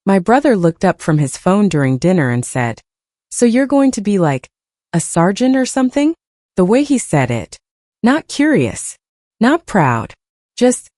My brother looked up from his phone during dinner and said, "So you're going to be like a sergeant or something?" The way he said it. Not curious. Not proud. Just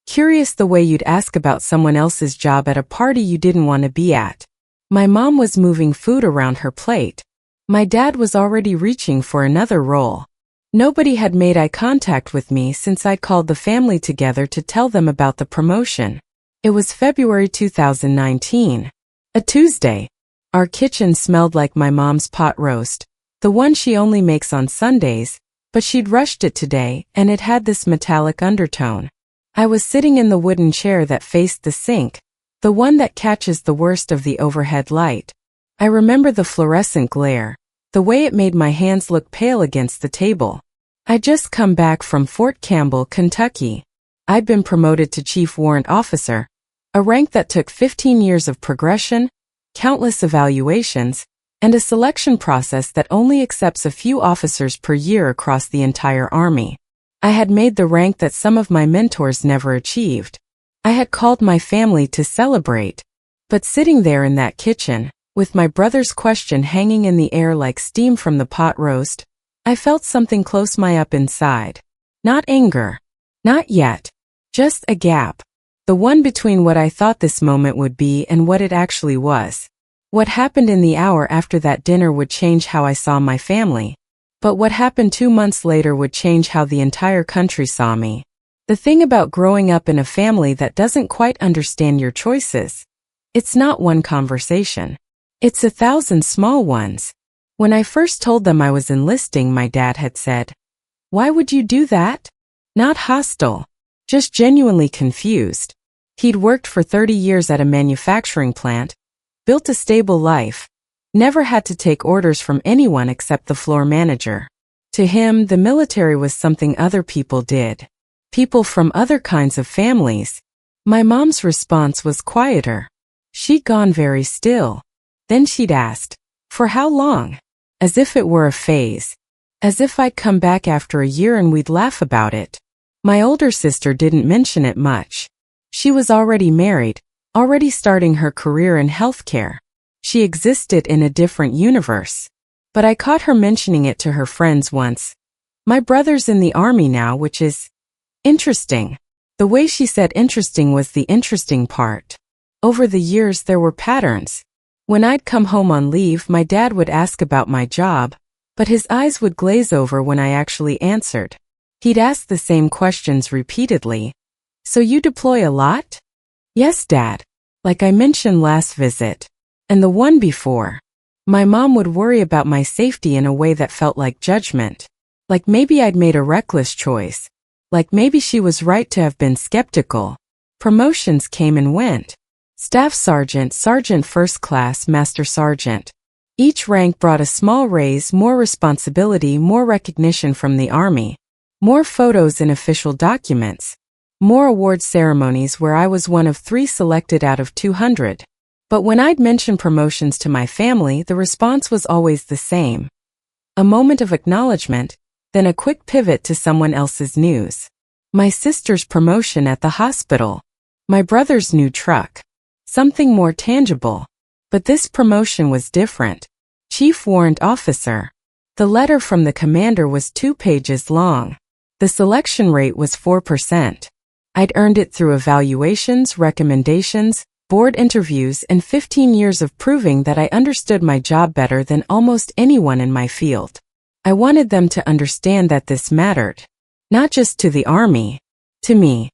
curious, the way you'd ask about someone else's job at a party you didn't want to be at. My mom was moving food around her plate. My dad was already reaching for another roll. Nobody had made eye contact with me since I'd called the family together to tell them about the promotion. It was February 2019. A Tuesday. Our kitchen smelled like my mom's pot roast, the one she only makes on Sundays, but she'd rushed it today and it had this metallic undertone. I was sitting in the wooden chair that faced the sink, the one that catches the worst of the overhead light. I remember the fluorescent glare, the way it made my hands look pale against the table. I'd just come back from Fort Campbell, Kentucky. I'd been promoted to Chief Warrant Officer, a rank that took 15 years of progression, countless evaluations, and a selection process that only accepts a few officers per year across the entire Army. I had made the rank that some of my mentors never achieved. I had called my family to celebrate. But sitting there in that kitchen, with my brother's question hanging in the air like steam from the pot roast, I felt something close my up inside. Not anger. Not yet. Just a gap. The one between what I thought this moment would be and what it actually was. What happened in the hour after that dinner would change how I saw my family. But what happened 2 months later would change how the entire country saw me. The thing about growing up in a family that doesn't quite understand your choices. It's not one conversation. It's 1,000 small ones. When I first told them I was enlisting, my dad had said, "Why would you do that?" Not hostile. Just genuinely confused. He'd worked for 30 years at a manufacturing plant, built a stable life, never had to take orders from anyone except the floor manager. To him, the military was something other people did. People from other kinds of families. My mom's response was quieter. She'd gone very still. Then she'd asked, "For how long?" As if it were a phase. As if I'd come back after a year and we'd laugh about it. My older sister didn't mention it much. She was already married, already starting her career in healthcare. She existed in a different universe. But I caught her mentioning it to her friends once. "My brother's in the Army now," which is interesting. The way she said interesting was the interesting part. Over the years there were patterns. When I'd come home on leave, my dad would ask about my job, but his eyes would glaze over when I actually answered. He'd ask the same questions repeatedly. "So you deploy a lot?" "Yes, Dad. Like I mentioned last visit. And the one before." My mom would worry about my safety in a way that felt like judgment. Like maybe I'd made a reckless choice. Like maybe she was right to have been skeptical. Promotions came and went. Staff sergeant, sergeant first class, master sergeant. Each rank brought a small raise, more responsibility, more recognition from the Army. More photos in official documents. More award ceremonies where I was one of 3 selected out of 200. But when I'd mention promotions to my family, the response was always the same. A moment of acknowledgement, then a quick pivot to someone else's news. My sister's promotion at the hospital. My brother's new truck. Something more tangible. But this promotion was different. Chief Warrant Officer. The letter from the commander was 2 pages long. The selection rate was 4%. I'd earned it through evaluations, recommendations, board interviews, and 15 years of proving that I understood my job better than almost anyone in my field. I wanted them to understand that this mattered. Not just to the Army. To me.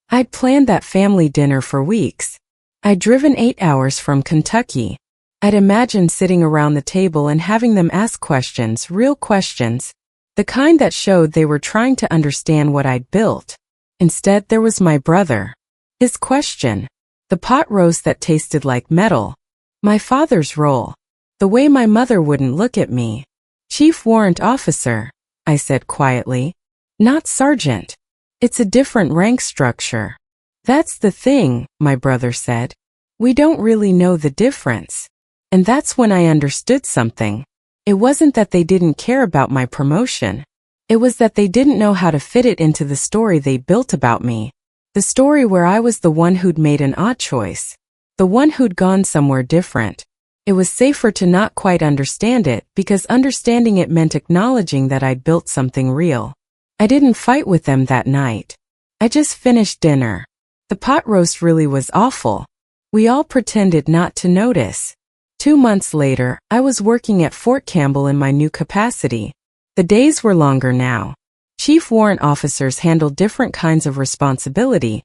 I'd planned that family dinner for weeks. I'd driven 8 hours from Kentucky. I'd imagined sitting around the table and having them ask questions, real questions, the kind that showed they were trying to understand what I'd built. Instead, there was my brother. His question. The pot roast that tasted like metal. My father's role. The way my mother wouldn't look at me. "Chief Warrant Officer," I said quietly. "Not sergeant. It's a different rank structure." "That's the thing," my brother said. "We don't really know the difference." And that's when I understood something. It wasn't that they didn't care about my promotion. It was that they didn't know how to fit it into the story they built about me. The story where I was the one who'd made an odd choice. the one who'd gone somewhere different. It was safer to not quite understand it because understanding it meant acknowledging that I'd built something real. I didn't fight with them that night. I just finished dinner. The pot roast really was awful. We all pretended not to notice. 2 months later, I was working at Fort Campbell in my new capacity. The days were longer now. Chief warrant officers handled different kinds of responsibility,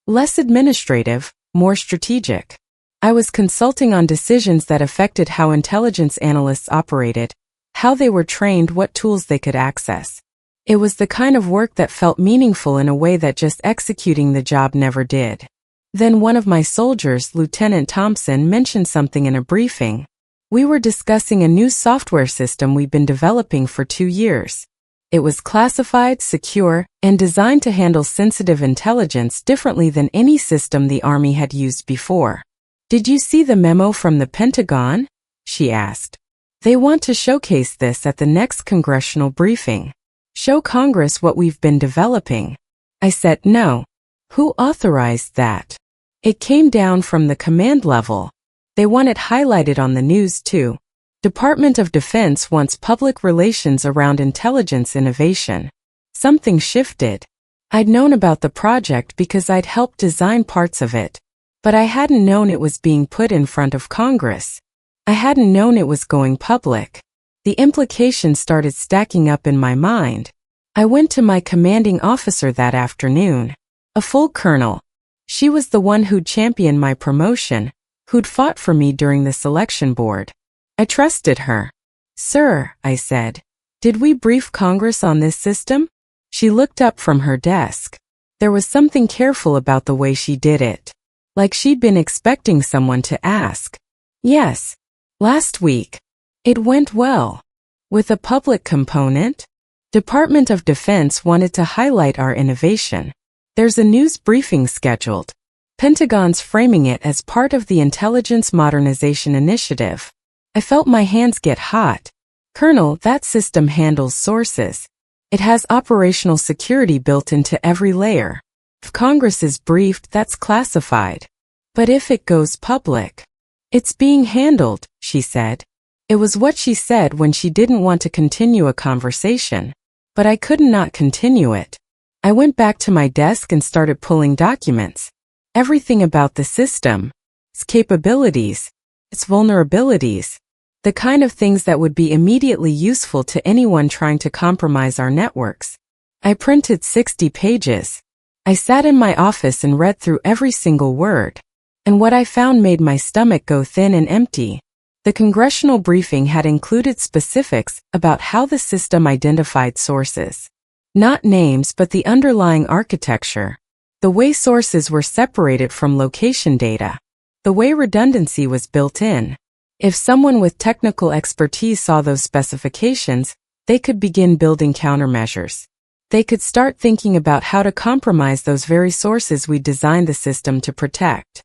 less administrative, more strategic. I was consulting on decisions that affected how intelligence analysts operated, how they were trained, what tools they could access. It was the kind of work that felt meaningful in a way that just executing the job never did. Then one of my soldiers, Lieutenant Thompson, mentioned something in a briefing. We were discussing a new software system we'd been developing for 2 years. It was classified, secure, and designed to handle sensitive intelligence differently than any system the Army had used before. "Did you see the memo from the Pentagon?" she asked. "They want to showcase this at the next congressional briefing. Show Congress what we've been developing." I said no. Who authorized that? It came down from the command level. They want it highlighted on the news too. Department of Defense wants public relations around intelligence innovation. Something shifted. I'd known about the project because I'd helped design parts of it, but I hadn't known it was being put in front of Congress. I hadn't known it was going public. The implications started stacking up in my mind. I went to my commanding officer that afternoon, a full colonel. She was the one who'd championed my promotion, who'd fought for me during the selection board. I trusted her. "Sir," I said, "did we brief Congress on this system?" She looked up from her desk. There was something careful about the way she did it, like she'd been expecting someone to ask. "Yes. Last week. It went well." "With a public component?" "Department of Defense wanted to highlight our innovation. There's a news briefing scheduled. Pentagon's framing it as part of the Intelligence Modernization Initiative." I felt my hands get hot. "Colonel, that system handles sources. It has operational security built into every layer. If Congress is briefed, that's classified. But if it goes public, it's being handled," she said. It was what she said when she didn't want to continue a conversation. But I could not continue it. I went back to my desk and started pulling documents. Everything about the system, its capabilities, its vulnerabilities, the kind of things that would be immediately useful to anyone trying to compromise our networks. I printed 60 pages. I sat in my office and read through every single word. And what I found made my stomach go thin and empty. The congressional briefing had included specifics about how the system identified sources. Not names, but the underlying architecture. The way sources were separated from location data. The way redundancy was built in. If someone with technical expertise saw those specifications, they could begin building countermeasures. They could start thinking about how to compromise those very sources we designed the system to protect.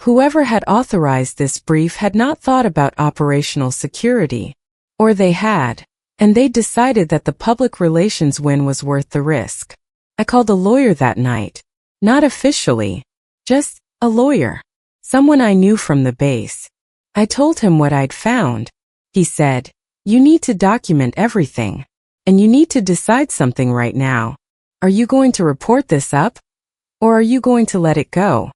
Whoever had authorized this brief had not thought about operational security. Or they had, and they decided that the public relations win was worth the risk. I called a lawyer that night. Not officially, just a lawyer. Someone I knew from the base. I told him what I'd found. He said, "You need to document everything. And you need to decide something right now. Are you going to report this up? Or are you going to let it go?"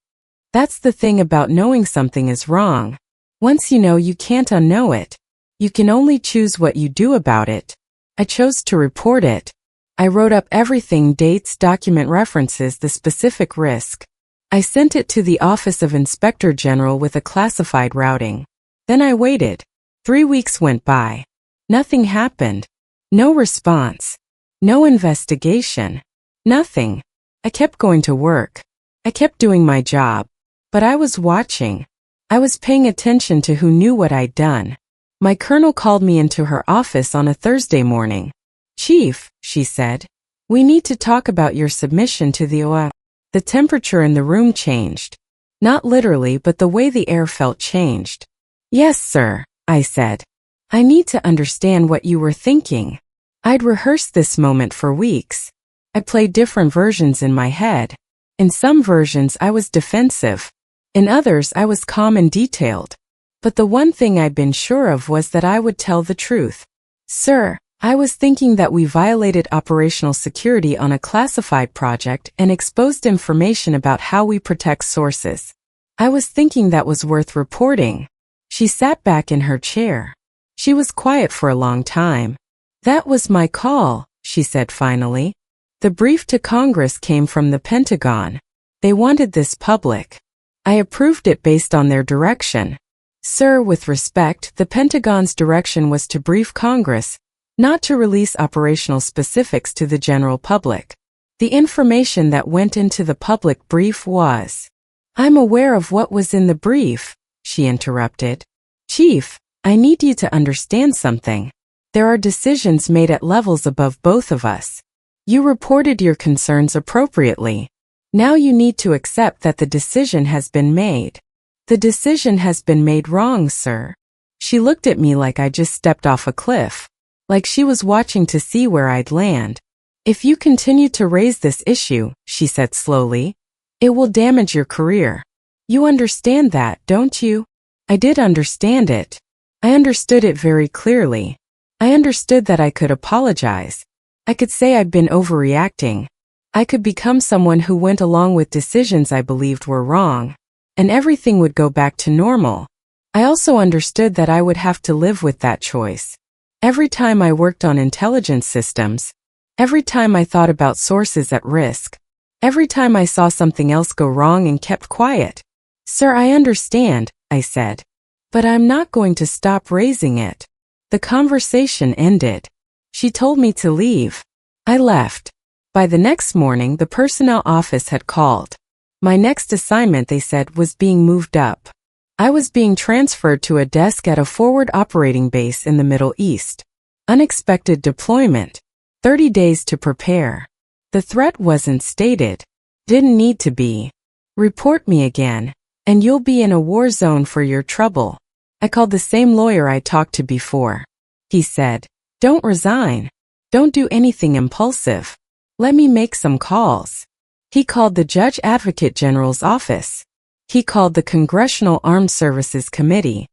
That's the thing about knowing something is wrong. Once you know, you can't unknow it. You can only choose what you do about it. I chose to report it. I wrote up everything, dates, document references, the specific risk. I sent it to the Office of Inspector General with a classified routing. Then I waited. 3 weeks went by. Nothing happened. No response. No investigation. Nothing. I kept going to work. I kept doing my job. But I was watching. I was paying attention to who knew what I'd done. My colonel called me into her office on a Thursday morning. "Chief," she said, "we need to talk about your submission to the OA." The temperature in the room changed. Not literally, but the way the air felt changed. "Yes, sir," I said. "I need to understand what you were thinking." I'd rehearsed this moment for weeks. I played different versions in my head. In some versions I was defensive. In others, I was calm and detailed. But the one thing I'd been sure of was that I would tell the truth. Sir, I was thinking that we violated operational security on a classified project and exposed information about how we protect sources. I was thinking that was worth reporting. She sat back in her chair. She was quiet for a long time. That was my call, she said finally. The brief to Congress came from the Pentagon. They wanted this public. I approved it based on their direction. Sir, with respect, the Pentagon's direction was to brief Congress, not to release operational specifics to the general public. The information that went into the public brief was... I'm aware of what was in the brief, she interrupted. Chief, I need you to understand something. There are decisions made at levels above both of us. You reported your concerns appropriately. Now you need to accept that the decision has been made. The decision has been made wrong, sir. She looked at me like I just stepped off a cliff. Like she was watching to see where I'd land. If you continue to raise this issue, she said slowly, it will damage your career. You understand that, don't you? I did understand it. I understood it very clearly. I understood that I could apologize. I could say I'd been overreacting. I could become someone who went along with decisions I believed were wrong. And everything would go back to normal. I also understood that I would have to live with that choice. Every time I worked on intelligence systems, every time I thought about sources at risk, every time I saw something else go wrong and kept quiet. Sir, I understand, I said. But I'm not going to stop raising it. The conversation ended. She told me to leave. I left. By the next morning, the personnel office had called. My next assignment, they said, was being moved up. I was being transferred to a desk at a forward operating base in the Middle East. Unexpected deployment. 30 days to prepare. The threat wasn't stated. Didn't need to be. Report me again, and you'll be in a war zone for your trouble. I called the same lawyer I talked to before. He said, don't resign. Don't do anything impulsive. Let me make some calls. He called the Judge Advocate General's office. He called the Congressional Armed Services Committee.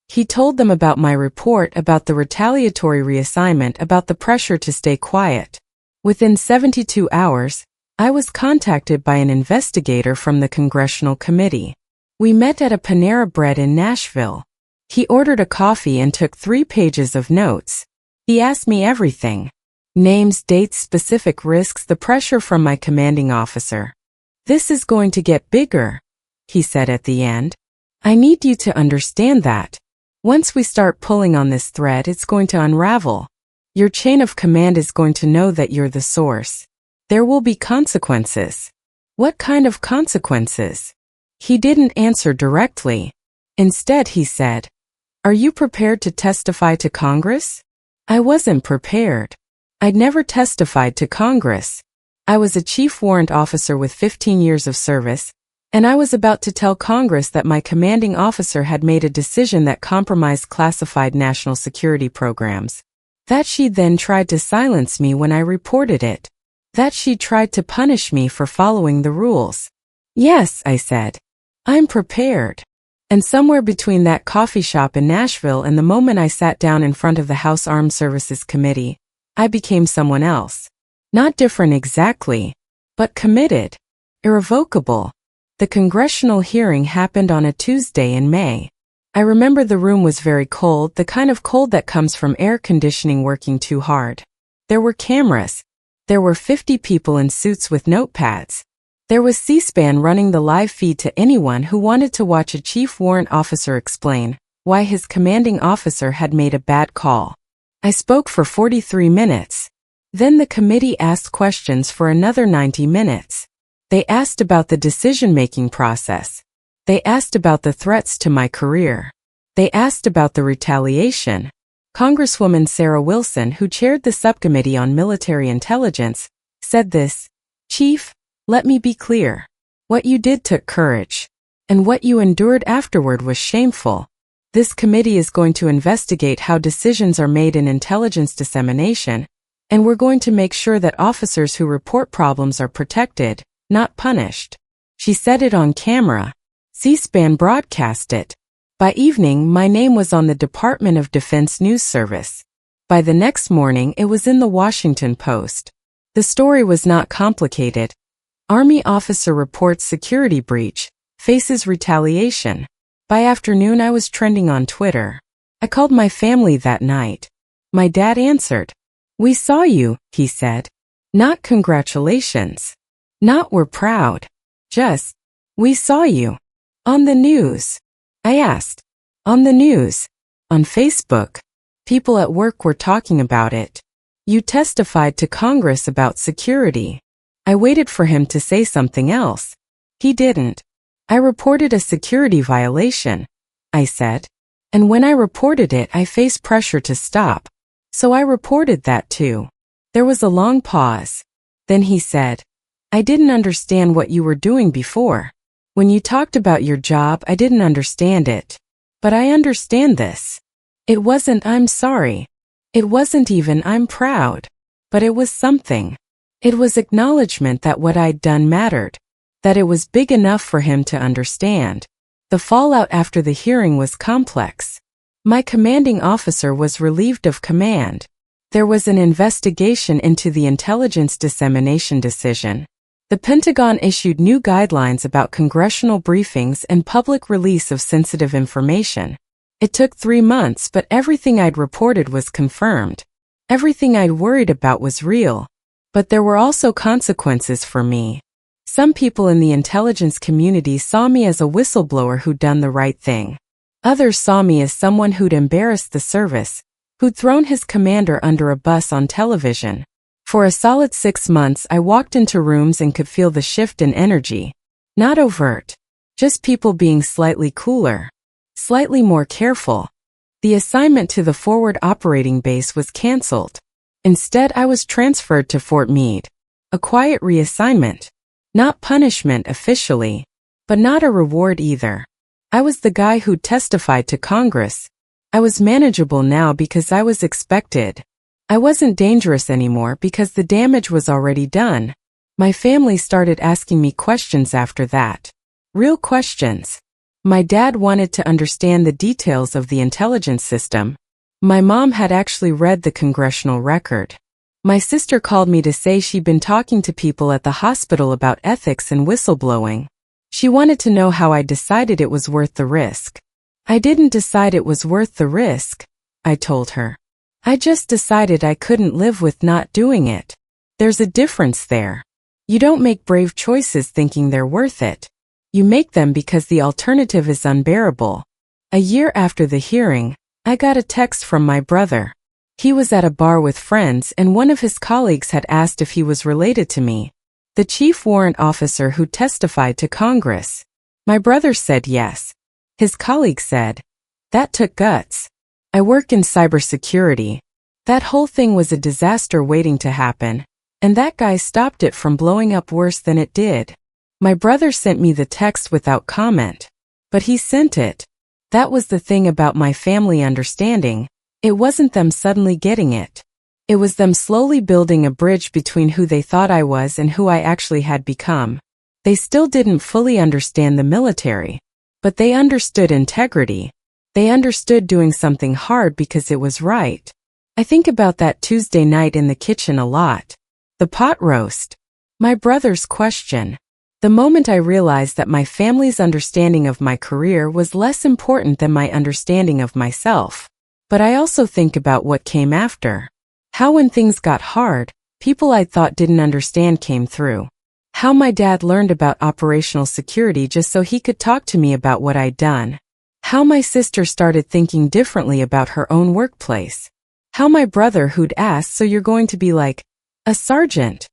He told them about my report about the retaliatory reassignment, about the pressure to stay quiet. Within 72 hours, I was contacted by an investigator from the Congressional Committee. We met at a Panera Bread in Nashville. He ordered a coffee and took 3 pages of notes. He asked me everything. Names, dates, specific risks, the pressure from my commanding officer. This is going to get bigger, he said at the end. I need you to understand that. Once we start pulling on this thread, it's going to unravel. Your chain of command is going to know that you're the source. There will be consequences. What kind of consequences? He didn't answer directly. Instead, he said, are you prepared to testify to Congress? I wasn't prepared. I'd never testified to Congress. I was a chief warrant officer with 15 years of service, and I was about to tell Congress that my commanding officer had made a decision that compromised classified national security programs. That she then tried to silence me when I reported it. That she tried to punish me for following the rules. Yes, I said. I'm prepared. And somewhere between that coffee shop in Nashville and the moment I sat down in front of the House Armed Services Committee, I became someone else. Not different exactly, but committed. Irrevocable. The congressional hearing happened on a Tuesday in May. I remember the room was very cold, the kind of cold that comes from air conditioning working too hard. There were cameras. There were 50 people in suits with notepads. There was C-SPAN running the live feed to anyone who wanted to watch a chief warrant officer explain why his commanding officer had made a bad call. I spoke for 43 minutes. Then the committee asked questions for another 90 minutes. They asked about the decision-making process. They asked about the threats to my career. They asked about the retaliation. Congresswoman Sarah Wilson, who chaired the subcommittee on military intelligence, said this, Chief, let me be clear. What you did took courage. And what you endured afterward was shameful. This committee is going to investigate how decisions are made in intelligence dissemination, and we're going to make sure that officers who report problems are protected, not punished. She said it on camera. C-SPAN broadcast it. By evening, my name was on the Department of Defense News Service. By the next morning, it was in the Washington Post. The story was not complicated. Army officer reports security breach, faces retaliation. By afternoon, I was trending on Twitter. I called my family that night. My dad answered. "We saw you," he said. Not congratulations. Not we're proud. Just, "We saw you." On the news. I asked. On the news. On Facebook. People at work were talking about it. You testified to Congress about security. I waited for him to say something else. He didn't. I reported a security violation, I said. And when I reported it, I faced pressure to stop. So I reported that too. There was a long pause. Then he said, "I didn't understand what you were doing before. When you talked about your job, I didn't understand it. But I understand this. It wasn't 'I'm sorry.' It wasn't even 'I'm proud.' But it was something. It was acknowledgement that what I'd done mattered. That it was big enough for him to understand. The fallout after the hearing was complex. My commanding officer was relieved of command. There was an investigation into the intelligence dissemination decision. The Pentagon issued new guidelines about congressional briefings and public release of sensitive information. It took 3 months, but everything I'd reported was confirmed. Everything I'd worried about was real. But there were also consequences for me. Some people in the intelligence community saw me as a whistleblower who'd done the right thing. Others saw me as someone who'd embarrassed the service, who'd thrown his commander under a bus on television. For a solid 6 months, I walked into rooms and could feel the shift in energy. Not overt. Just people being slightly cooler. Slightly more careful. The assignment to the forward operating base was canceled. Instead, I was transferred to Fort Meade. A quiet reassignment. Not punishment officially, but not a reward either. I was the guy who testified to Congress. I was manageable now because I was expected. I wasn't dangerous anymore because the damage was already done. My family started asking me questions after that. Real questions. My dad wanted to understand the details of the intelligence system. My mom had actually read the congressional record. My sister called me to say she'd been talking to people at the hospital about ethics and whistleblowing. She wanted to know how I decided it was worth the risk. I didn't decide it was worth the risk, I told her. I just decided I couldn't live with not doing it. There's a difference there. You don't make brave choices thinking they're worth it. You make them because the alternative is unbearable. A year after the hearing, I got a text from my brother. He was at a bar with friends and one of his colleagues had asked if he was related to me, the chief warrant officer who testified to Congress. My brother said yes. His colleague said, "That took guts. I work in cybersecurity. That whole thing was a disaster waiting to happen, and that guy stopped it from blowing up worse than it did." My brother sent me the text without comment. But he sent it. That was the thing about my family understanding. It wasn't them suddenly getting it. It was them slowly building a bridge between who they thought I was and who I actually had become. They still didn't fully understand the military. But they understood integrity. They understood doing something hard because it was right. I think about that Tuesday night in the kitchen a lot. The pot roast. My brother's question. The moment I realized that my family's understanding of my career was less important than my understanding of myself. But I also think about what came after. How when things got hard, people I thought didn't understand came through. How my dad learned about operational security just so he could talk to me about what I'd done. How my sister started thinking differently about her own workplace. How my brother who'd asked, "So you're going to be like a sergeant?"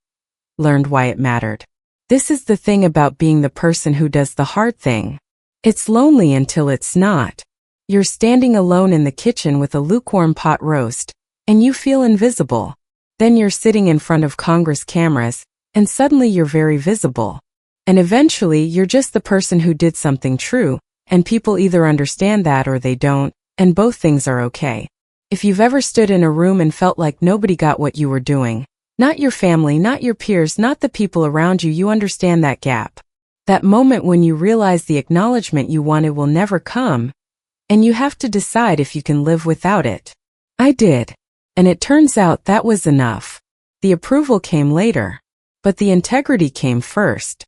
learned why it mattered. This is the thing about being the person who does the hard thing. It's lonely until it's not. You're standing alone in the kitchen with a lukewarm pot roast, and you feel invisible. Then you're sitting in front of Congress cameras, and suddenly you're very visible. And eventually you're just the person who did something true, and people either understand that or they don't, and both things are okay. If you've ever stood in a room and felt like nobody got what you were doing, not your family, not your peers, not the people around you, you understand that gap. That moment when you realize the acknowledgement you wanted will never come, and you have to decide if you can live without it. I did. And it turns out that was enough. The approval came later, but the integrity came first.